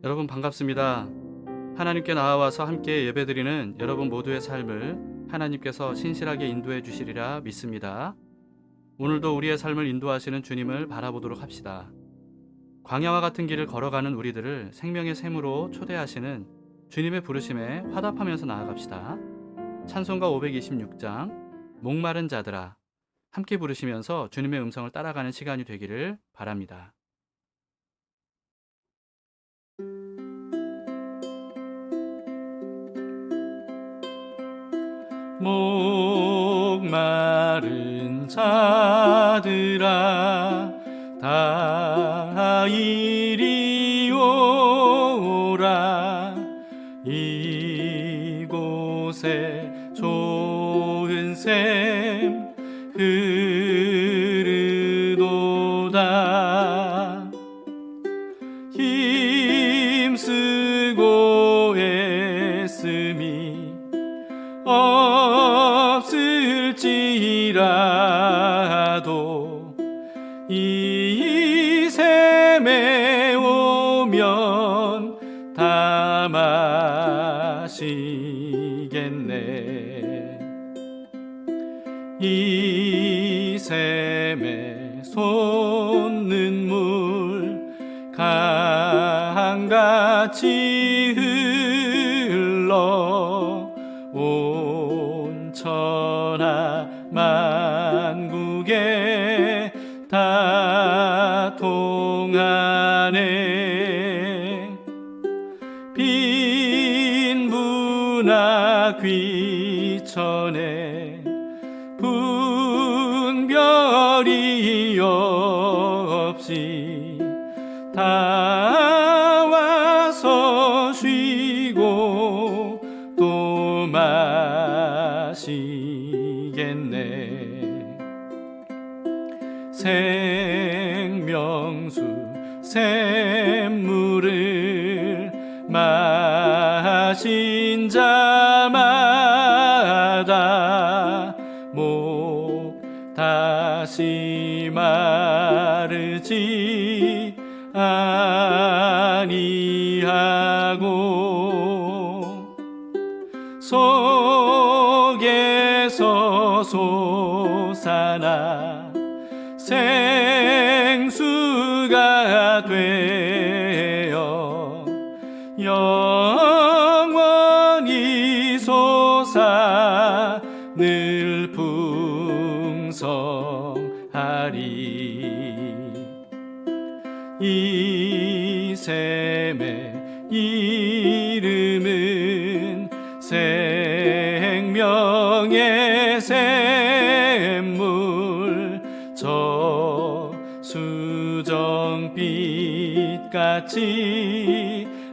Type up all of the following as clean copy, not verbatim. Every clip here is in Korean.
여러분 반갑습니다. 하나님께 나아와서 함께 예배드리는 여러분 모두의 삶을 하나님께서 신실하게 인도해 주시리라 믿습니다. 오늘도 우리의 삶을 인도하시는 주님을 바라보도록 합시다. 광야와 같은 길을 걸어가는 우리들을 생명의 샘으로 초대하시는 주님의 부르심에 화답하면서 나아갑시다. 찬송가 526장 목마른 자들아, 함께 부르시면서 주님의 음성을 따라가는 시간이 되기를 바랍니다. 목마른 자들아, 다 이리 오라. 이곳에 좋은 샘 흐르도다. 힘쓰고 애쓰미 없을지라도 이 샘에 오면 다 마시겠네. 이 샘에 솟는 물 강같이 흘러 온 천하 만국에 다 통하네. 빈부나 귀천에 분별이 없이 다 와서 쉬고 또 마시겠네. 생명수 샘물을 마신 자마다 목 다시 마르지 아니하고 속에서 솟아나 생수가 되어 영원히 솟아 늘 풍성하리. 이 샘의 이름은 생명의 샘물, 저 수정빛같이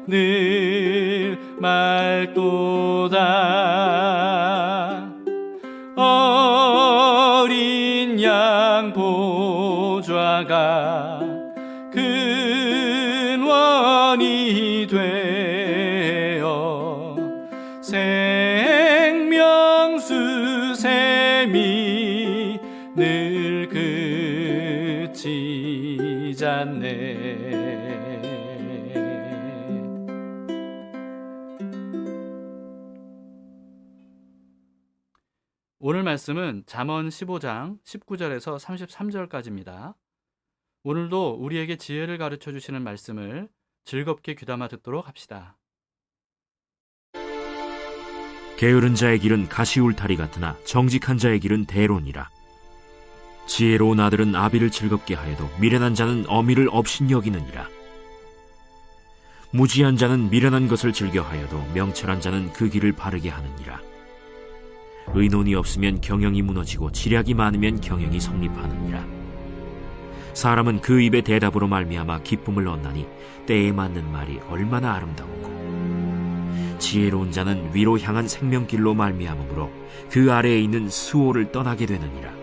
늘 맑도다. 어린 양 보좌가 근원이 되어 생명수 샘이 늘 그치지 않네. 오늘 말씀은 잠언 15장 19절에서 33절까지입니다. 오늘도 우리에게 지혜를 가르쳐 주시는 말씀을 즐겁게 귀담아 듣도록 합시다. 게으른 자의 길은 가시울타리 같으나 정직한 자의 길은 대론이라. 지혜로운 아들은 아비를 즐겁게 하여도 미련한 자는 어미를 업신여기느니라. 무지한 자는 미련한 것을 즐겨하여도 명철한 자는 그 길을 바르게 하느니라. 의논이 없으면 경영이 무너지고 지략이 많으면 경영이 성립하느니라. 사람은 그 입의 대답으로 말미암아 기쁨을 얻나니 때에 맞는 말이 얼마나 아름다우고, 지혜로운 자는 위로 향한 생명길로 말미암으므로 그 아래에 있는 수호를 떠나게 되느니라.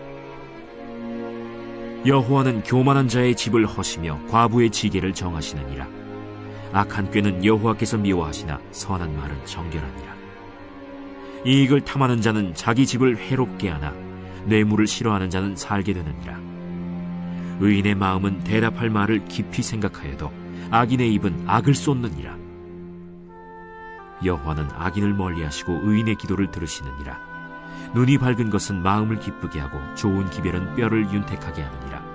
여호와는 교만한 자의 집을 허시며 과부의 지계를 정하시느니라. 악한 꾀는 여호와께서 미워하시나 선한 말은 정결하니라. 이익을 탐하는 자는 자기 집을 해롭게 하나 뇌물을 싫어하는 자는 살게 되느니라. 의인의 마음은 대답할 말을 깊이 생각하여도 악인의 입은 악을 쏟느니라. 여호와는 악인을 멀리하시고 의인의 기도를 들으시느니라. 눈이 밝은 것은 마음을 기쁘게 하고 좋은 기별은 뼈를 윤택하게 하느니라.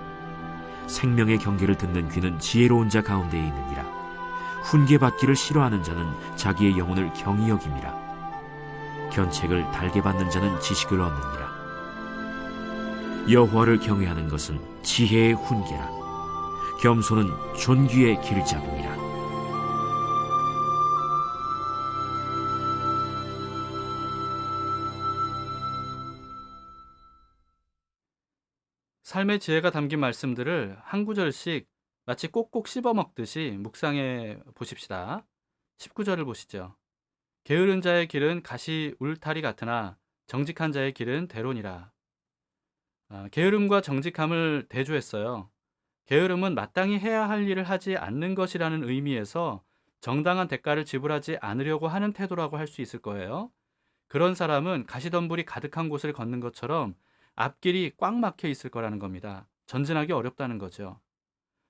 생명의 경계를 듣는 귀는 지혜로운 자 가운데에 있느니라. 훈계받기를 싫어하는 자는 자기의 영혼을 경히 여김이라. 견책을 달게 받는 자는 지식을 얻느니라. 여호와를 경외하는 것은 지혜의 훈계라. 겸손은 존귀의 길잡음이라. 삶의 지혜가 담긴 말씀들을 한 구절씩 마치 꼭꼭 씹어 먹듯이 묵상해 보십시다. 19절을 보시죠. 게으른 자의 길은 가시 울타리 같으나 정직한 자의 길은 대론이라. 게으름과 정직함을 대조했어요. 게으름은 마땅히 해야 할 일을 하지 않는 것이라는 의미에서 정당한 대가를 지불하지 않으려고 하는 태도라고 할 수 있을 거예요. 그런 사람은 가시덤불이 가득한 곳을 걷는 것처럼 앞길이 꽉 막혀 있을 거라는 겁니다. 전진하기 어렵다는 거죠.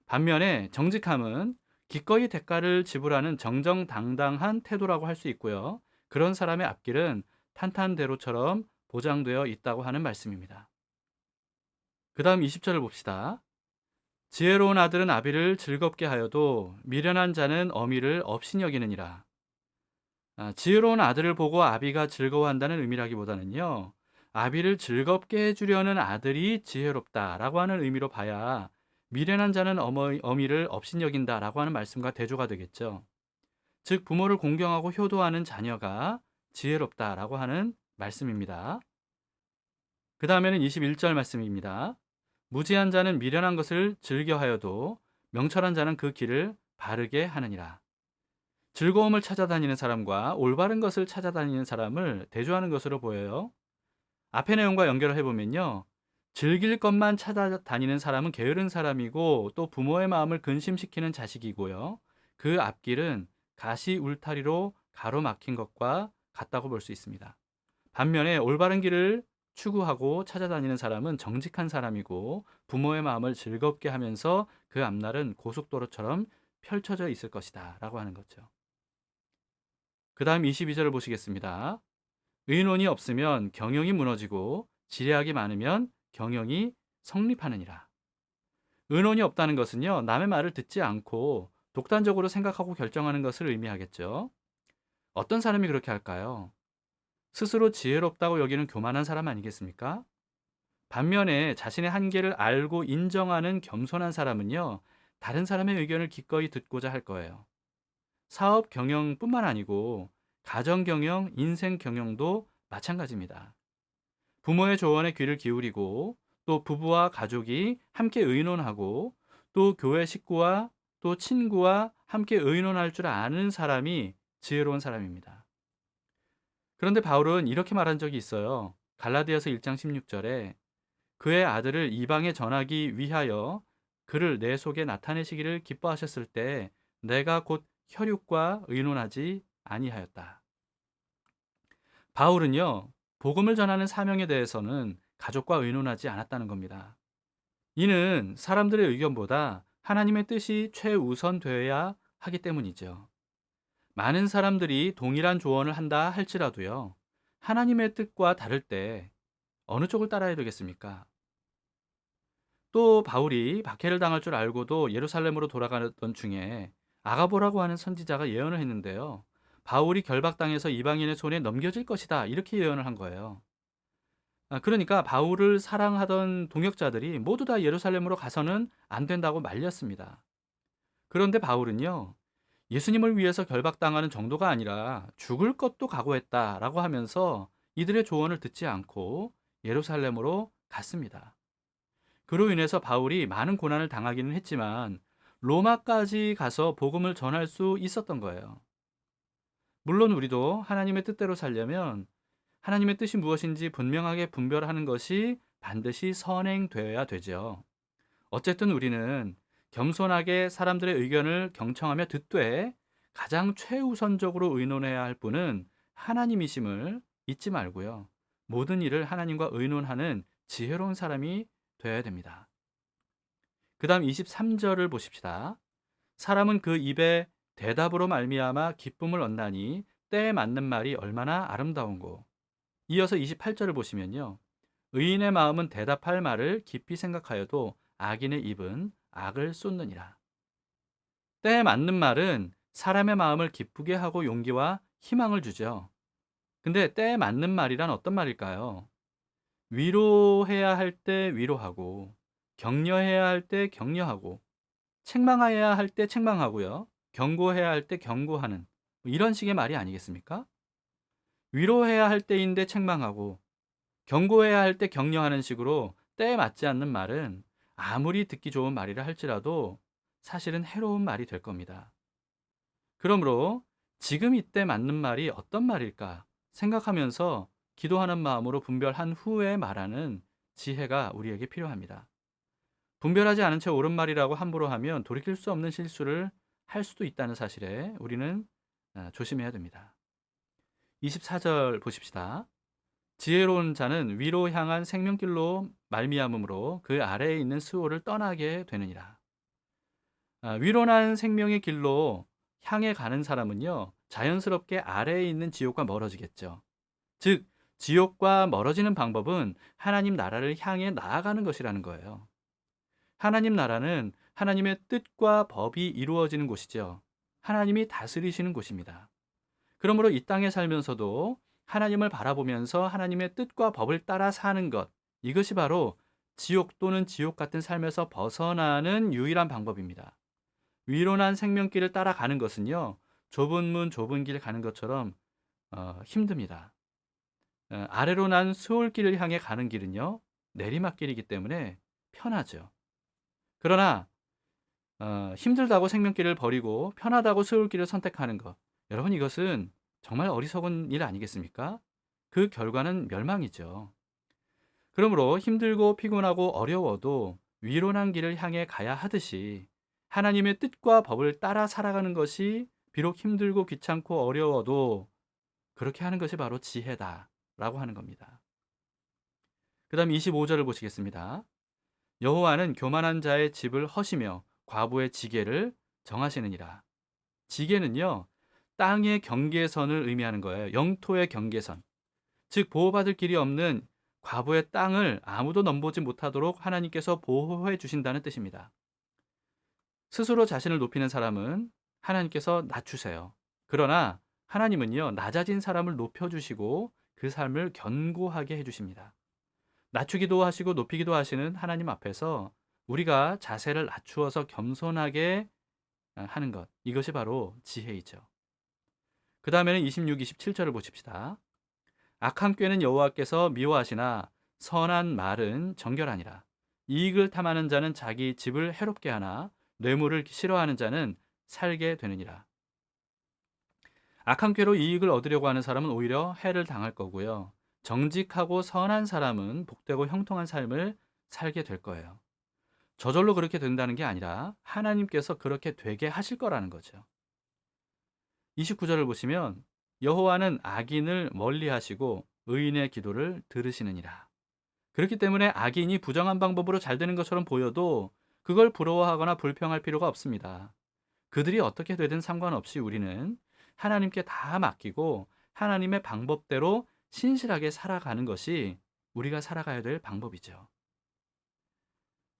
반면에 정직함은 기꺼이 대가를 지불하는 정정당당한 태도라고 할 수 있고요. 그런 사람의 앞길은 탄탄대로처럼 보장되어 있다고 하는 말씀입니다. 그 다음 20절을 봅시다. 지혜로운 아들은 아비를 즐겁게 하여도 미련한 자는 어미를 업신여기느니라. 지혜로운 아들을 보고 아비가 즐거워한다는 의미라기보다는요, 아비를 즐겁게 해주려는 아들이 지혜롭다라고 하는 의미로 봐야 미련한 자는 어미를 업신여긴다라고 하는 말씀과 대조가 되겠죠. 즉 부모를 공경하고 효도하는 자녀가 지혜롭다라고 하는 말씀입니다. 그 다음에는 21절 말씀입니다. 무지한 자는 미련한 것을 즐겨하여도 명철한 자는 그 길을 바르게 하느니라. 즐거움을 찾아다니는 사람과 올바른 것을 찾아다니는 사람을 대조하는 것으로 보여요. 앞의 내용과 연결을 해보면요. 즐길 것만 찾아다니는 사람은 게으른 사람이고 또 부모의 마음을 근심시키는 자식이고요. 그 앞길은 가시 울타리로 가로막힌 것과 같다고 볼 수 있습니다. 반면에 올바른 길을 추구하고 찾아다니는 사람은 정직한 사람이고 부모의 마음을 즐겁게 하면서 그 앞날은 고속도로처럼 펼쳐져 있을 것이다 라고 하는 거죠. 그 다음 22절을 보시겠습니다. 의논이 없으면 경영이 무너지고 지략이 많으면 경영이 성립하느니라. 의논이 없다는 것은요, 남의 말을 듣지 않고 독단적으로 생각하고 결정하는 것을 의미하겠죠. 어떤 사람이 그렇게 할까요? 스스로 지혜롭다고 여기는 교만한 사람 아니겠습니까? 반면에 자신의 한계를 알고 인정하는 겸손한 사람은요, 다른 사람의 의견을 기꺼이 듣고자 할 거예요. 사업 경영뿐만 아니고 가정 경영, 인생 경영도 마찬가지입니다. 부모의 조언에 귀를 기울이고 또 부부와 가족이 함께 의논하고 또 교회 식구와 또 친구와 함께 의논할 줄 아는 사람이 지혜로운 사람입니다. 그런데 바울은 이렇게 말한 적이 있어요. 갈라디아서 1장 16절에 그의 아들을 이방에 전하기 위하여 그를 내 속에 나타내시기를 기뻐하셨을 때 내가 곧 혈육과 의논하지 아니하였다. 바울은요, 복음을 전하는 사명에 대해서는 가족과 의논하지 않았다는 겁니다. 이는 사람들의 의견보다 하나님의 뜻이 최우선되어야 하기 때문이죠. 많은 사람들이 동일한 조언을 한다 할지라도요, 하나님의 뜻과 다를 때 어느 쪽을 따라야 되겠습니까? 또 바울이 박해를 당할 줄 알고도 예루살렘으로 돌아가던 중에 아가보라고 하는 선지자가 예언을 했는데요. 바울이 결박당해서 이방인의 손에 넘겨질 것이다 이렇게 예언을 한 거예요. 그러니까 바울을 사랑하던 동역자들이 모두 다 예루살렘으로 가서는 안 된다고 말렸습니다. 그런데 바울은요, 예수님을 위해서 결박당하는 정도가 아니라 죽을 것도 각오했다라고 하면서 이들의 조언을 듣지 않고 예루살렘으로 갔습니다. 그로 인해서 바울이 많은 고난을 당하기는 했지만 로마까지 가서 복음을 전할 수 있었던 거예요. 물론 우리도 하나님의 뜻대로 살려면 하나님의 뜻이 무엇인지 분명하게 분별하는 것이 반드시 선행되어야 되죠. 어쨌든 우리는 겸손하게 사람들의 의견을 경청하며 듣되 가장 최우선적으로 의논해야 할 분은 하나님이심을 잊지 말고요. 모든 일을 하나님과 의논하는 지혜로운 사람이 되어야 됩니다. 그 다음 23절을 보십시다. 사람은 그 입에 대답으로 말미암아 기쁨을 얻나니 때에 맞는 말이 얼마나 아름다운고. 이어서 28절을 보시면요. 의인의 마음은 대답할 말을 깊이 생각하여도 악인의 입은 악을 쏟느니라. 때에 맞는 말은 사람의 마음을 기쁘게 하고 용기와 희망을 주죠. 근데 때에 맞는 말이란 어떤 말일까요? 위로해야 할 때 위로하고, 격려해야 할 때 격려하고, 책망해야 할 때 책망하고요. 경고해야 할 때 경고하는 뭐 이런 식의 말이 아니겠습니까? 위로해야 할 때인데 책망하고, 경고해야 할 때 격려하는 식으로 때에 맞지 않는 말은 아무리 듣기 좋은 말이라 할지라도 사실은 해로운 말이 될 겁니다. 그러므로 지금 이때 맞는 말이 어떤 말일까 생각하면서 기도하는 마음으로 분별한 후에 말하는 지혜가 우리에게 필요합니다. 분별하지 않은 채 옳은 말이라고 함부로 하면 돌이킬 수 없는 실수를 할 수도 있다는 사실에 우리는 조심해야 됩니다. 24절 보십시다. 지혜로운 자는 위로 향한 생명길로 말미암음으로 그 아래에 있는 수호를 떠나게 되느니라. 위로 난 생명의 길로 향해 가는 사람은요, 자연스럽게 아래에 있는 지옥과 멀어지겠죠. 즉, 지옥과 멀어지는 방법은 하나님 나라를 향해 나아가는 것이라는 거예요. 하나님 나라는 하나님의 뜻과 법이 이루어지는 곳이죠. 하나님이 다스리시는 곳입니다. 그러므로 이 땅에 살면서도 하나님을 바라보면서 하나님의 뜻과 법을 따라 사는 것, 이것이 바로 지옥 또는 지옥 같은 삶에서 벗어나는 유일한 방법입니다. 위로 난 생명길을 따라가는 것은요, 좁은 문 좁은 길 가는 것처럼 힘듭니다. 아래로 난 수월길을 향해 가는 길은요, 내리막길이기 때문에 편하죠. 그러나 힘들다고 생명길을 버리고 편하다고 수월길을 선택하는 것, 여러분 이것은 정말 어리석은 일 아니겠습니까? 그 결과는 멸망이죠. 그러므로 힘들고 피곤하고 어려워도 위로난 길을 향해 가야 하듯이 하나님의 뜻과 법을 따라 살아가는 것이 비록 힘들고 귀찮고 어려워도 그렇게 하는 것이 바로 지혜다라고 하는 겁니다. 그 다음 25절을 보시겠습니다. 여호와는 교만한 자의 집을 허시며 과부의 지게를 정하시느니라. 지게는요, 땅의 경계선을 의미하는 거예요. 영토의 경계선. 즉 보호받을 길이 없는 과부의 땅을 아무도 넘보지 못하도록 하나님께서 보호해 주신다는 뜻입니다. 스스로 자신을 높이는 사람은 하나님께서 낮추세요. 그러나 하나님은요, 낮아진 사람을 높여주시고 그 삶을 견고하게 해주십니다. 낮추기도 하시고 높이기도 하시는 하나님 앞에서 우리가 자세를 낮추어서 겸손하게 하는 것, 이것이 바로 지혜이죠. 그 다음에는 26, 27절을 보십시다. 악한 꾀는 여호와께서 미워하시나 선한 말은 정결하니라. 이익을 탐하는 자는 자기 집을 해롭게 하나 뇌물을 싫어하는 자는 살게 되느니라. 악한 꾀로 이익을 얻으려고 하는 사람은 오히려 해를 당할 거고요. 정직하고 선한 사람은 복되고 형통한 삶을 살게 될 거예요. 저절로 그렇게 된다는 게 아니라 하나님께서 그렇게 되게 하실 거라는 거죠. 29절을 보시면 여호와는 악인을 멀리하시고 의인의 기도를 들으시느니라. 그렇기 때문에 악인이 부정한 방법으로 잘 되는 것처럼 보여도 그걸 부러워하거나 불평할 필요가 없습니다. 그들이 어떻게 되든 상관없이 우리는 하나님께 다 맡기고 하나님의 방법대로 신실하게 살아가는 것이 우리가 살아가야 될 방법이죠.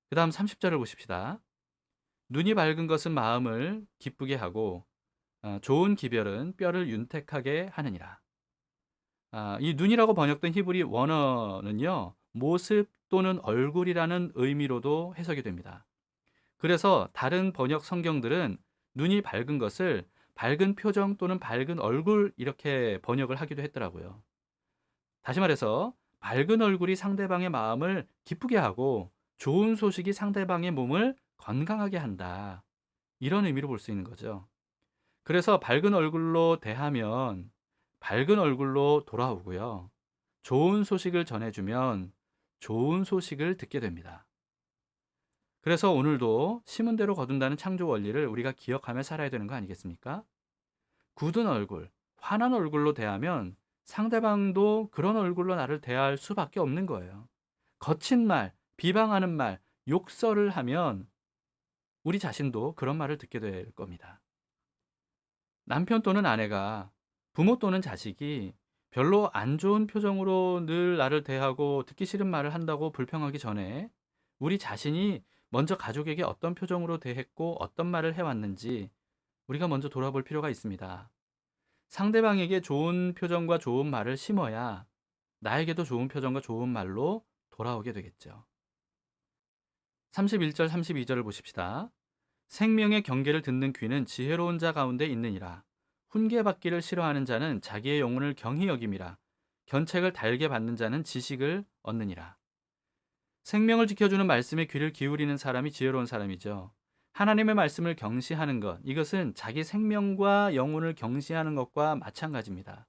그 다음 30절을 보십시다. 눈이 밝은 것은 마음을 기쁘게 하고 좋은 기별은 뼈를 윤택하게 하느니라. 이 눈이라고 번역된 히브리 원어는요, 모습 또는 얼굴이라는 의미로도 해석이 됩니다. 그래서 다른 번역 성경들은 눈이 밝은 것을 밝은 표정 또는 밝은 얼굴 이렇게 번역을 하기도 했더라고요. 다시 말해서 밝은 얼굴이 상대방의 마음을 기쁘게 하고 좋은 소식이 상대방의 몸을 건강하게 한다. 이런 의미로 볼 수 있는 거죠. 그래서 밝은 얼굴로 대하면 밝은 얼굴로 돌아오고요. 좋은 소식을 전해주면 좋은 소식을 듣게 됩니다. 그래서 오늘도 심은 대로 거둔다는 창조 원리를 우리가 기억하며 살아야 되는 거 아니겠습니까? 굳은 얼굴, 화난 얼굴로 대하면 상대방도 그런 얼굴로 나를 대할 수밖에 없는 거예요. 거친 말, 비방하는 말, 욕설을 하면 우리 자신도 그런 말을 듣게 될 겁니다. 남편 또는 아내가, 부모 또는 자식이 별로 안 좋은 표정으로 늘 나를 대하고 듣기 싫은 말을 한다고 불평하기 전에 우리 자신이 먼저 가족에게 어떤 표정으로 대했고 어떤 말을 해왔는지 우리가 먼저 돌아볼 필요가 있습니다. 상대방에게 좋은 표정과 좋은 말을 심어야 나에게도 좋은 표정과 좋은 말로 돌아오게 되겠죠. 31절, 32절을 보십시다. 생명의 경계를 듣는 귀는 지혜로운 자 가운데 있느니라. 훈계받기를 싫어하는 자는 자기의 영혼을 경히 여김이라. 견책을 달게 받는 자는 지식을 얻느니라. 생명을 지켜주는 말씀에 귀를 기울이는 사람이 지혜로운 사람이죠. 하나님의 말씀을 경시하는 것, 이것은 자기 생명과 영혼을 경시하는 것과 마찬가지입니다.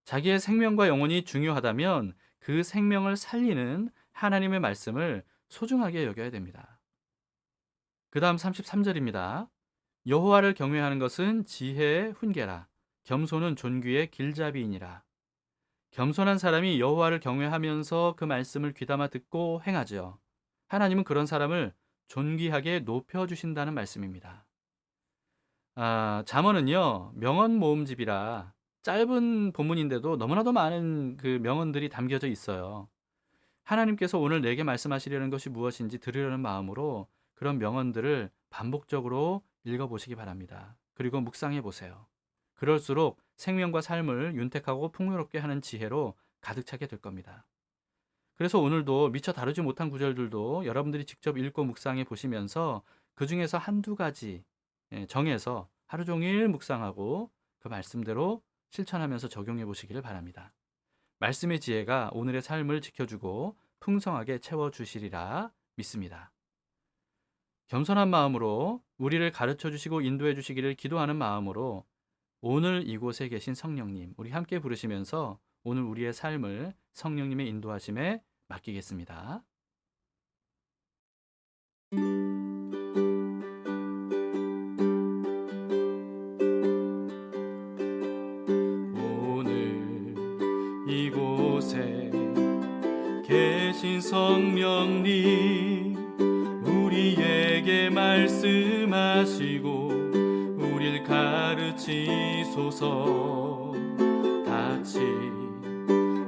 자기의 생명과 영혼이 중요하다면 그 생명을 살리는 하나님의 말씀을 소중하게 여겨야 됩니다. 그 다음 33절입니다. 여호와를 경외하는 것은 지혜의 훈계라. 겸손은 존귀의 길잡이이니라. 겸손한 사람이 여호와를 경외하면서 그 말씀을 귀담아 듣고 행하죠. 하나님은 그런 사람을 존귀하게 높여주신다는 말씀입니다. 잠언은요, 명언 모음집이라 짧은 본문인데도 너무나도 많은 그 명언들이 담겨져 있어요. 하나님께서 오늘 내게 말씀하시려는 것이 무엇인지 들으려는 마음으로 그런 명언들을 반복적으로 읽어보시기 바랍니다. 그리고 묵상해 보세요. 그럴수록 생명과 삶을 윤택하고 풍요롭게 하는 지혜로 가득 차게 될 겁니다. 그래서 오늘도 미처 다루지 못한 구절들도 여러분들이 직접 읽고 묵상해 보시면서 그 중에서 한두 가지 정해서 하루 종일 묵상하고 그 말씀대로 실천하면서 적용해 보시기를 바랍니다. 말씀의 지혜가 오늘의 삶을 지켜주고 풍성하게 채워주시리라 믿습니다. 겸손한 마음으로 우리를 가르쳐 주시고 인도해 주시기를 기도하는 마음으로 오늘 이곳에 계신 성령님, 우리 함께 부르시면서 오늘 우리의 삶을 성령님의 인도하심에 맡기겠습니다. 오늘 이곳에 계신 성령님, 우리에게 말씀하시고 우릴 가르치소서. 닫힌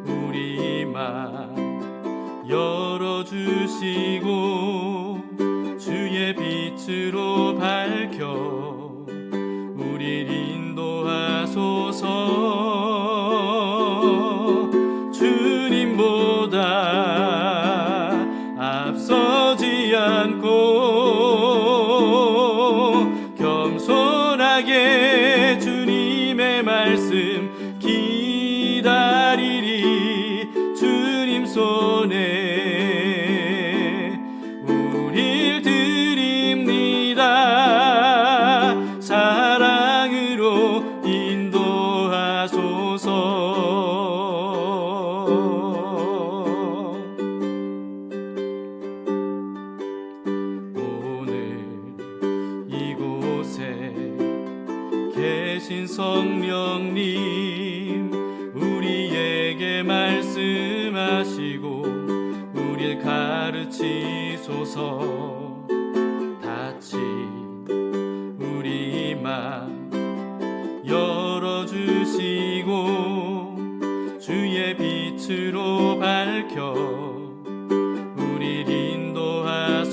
우리 맘 열어주시고 주의 빛으로 밝혀 우릴 인도하소서. 주님보다 앞서지 않고 겸손하게 주님의 말씀 기다리리. 주님 손에 우릴 드립니다. 사랑으로 인도하소서. 계신 성령님, 우리에게 말씀하시고 우릴 가르치소서. 닫힌 우리 맘 열어주시고 주의 빛으로 밝혀 우릴 인도하소서.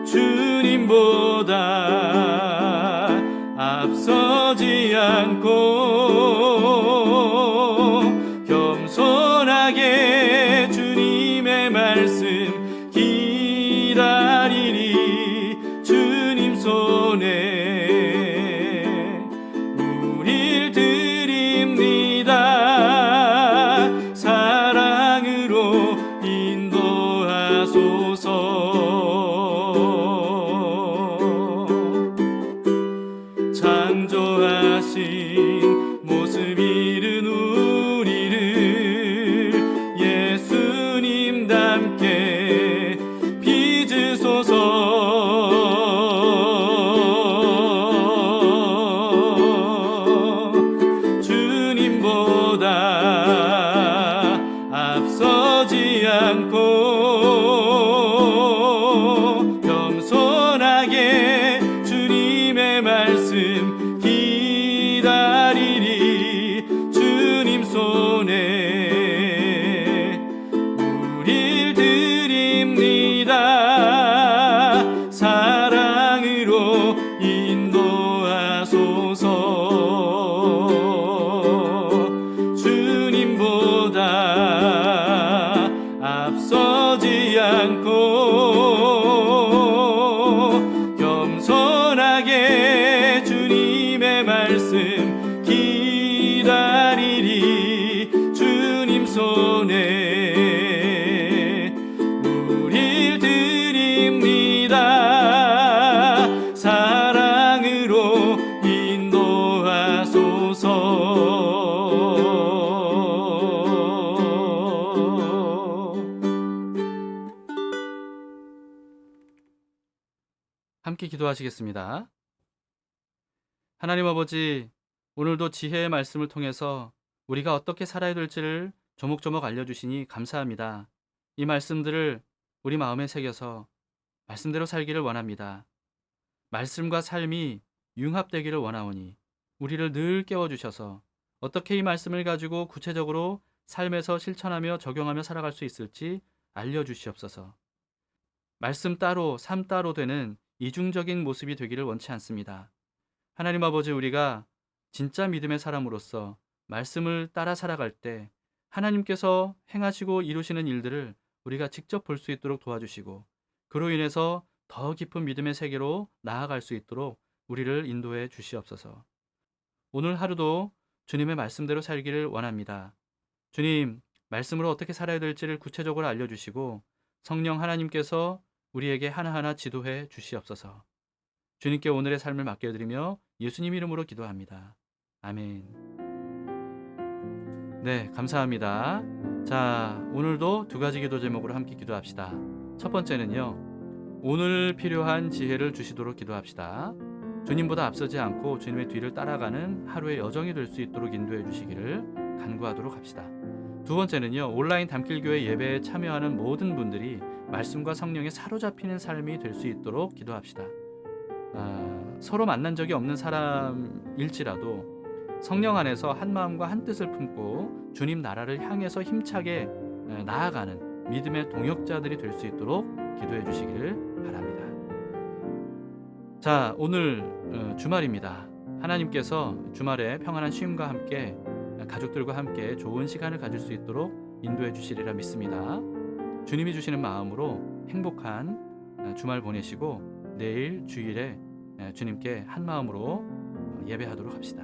주님보다 앞서지 않고 겸손하게 주님의 말씀 기다리리. 주님 손에 우릴 드립니다. 사랑으로 인도하소서. 창조하신 모습 이른 우리를 예수님 닮게 빚으소서. 주님보다 앞서지 않고 보지 않고 겸손하게 주님의 말씀 기다리리. 주님 손에 우릴 드립니다. 사랑으로 인도하소서. 함께 기도하시겠습니다. 하나님 아버지, 오늘도 지혜의 말씀을 통해서 우리가 어떻게 살아야 될지를 조목조목 알려주시니 감사합니다. 이 말씀들을 우리 마음에 새겨서 말씀대로 살기를 원합니다. 말씀과 삶이 융합되기를 원하오니 우리를 늘 깨워주셔서 어떻게 이 말씀을 가지고 구체적으로 삶에서 실천하며 적용하며 살아갈 수 있을지 알려주시옵소서. 말씀 따로 삶 따로 되는 이중적인 모습이 되기를 원치 않습니다. 하나님 아버지, 우리가 진짜 믿음의 사람으로서 말씀을 따라 살아갈 때 하나님께서 행하시고 이루시는 일들을 우리가 직접 볼 수 있도록 도와주시고, 그로 인해서 더 깊은 믿음의 세계로 나아갈 수 있도록 우리를 인도해 주시옵소서. 오늘 하루도 주님의 말씀대로 살기를 원합니다. 주님, 말씀으로 어떻게 살아야 될지를 구체적으로 알려주시고 성령 하나님께서 우리에게 하나하나 지도해 주시옵소서. 주님께 오늘의 삶을 맡겨드리며 예수님 이름으로 기도합니다. 아멘. 네, 감사합니다. 자, 오늘도 두 가지 기도 제목으로 함께 기도합시다. 첫 번째는요, 오늘 필요한 지혜를 주시도록 기도합시다. 주님보다 앞서지 않고 주님의 뒤를 따라가는 하루의 여정이 될 수 있도록 인도해 주시기를 간구하도록 합시다. 두 번째는요, 온라인 담길교회 예배에 참여하는 모든 분들이 말씀과 성령에 사로잡히는 삶이 될 수 있도록 기도합시다. 서로 만난 적이 없는 사람일지라도 성령 안에서 한 마음과 한 뜻을 품고 주님 나라를 향해서 힘차게 나아가는 믿음의 동역자들이 될 수 있도록 기도해 주시기를 바랍니다. 자, 오늘 주말입니다. 하나님께서 주말에 평안한 쉼과 함께 가족들과 함께 좋은 시간을 가질 수 있도록 인도해 주시리라 믿습니다. 주님이 주시는 마음으로 행복한 주말 보내시고 내일 주일에 주님께 한 마음으로 예배하도록 합시다.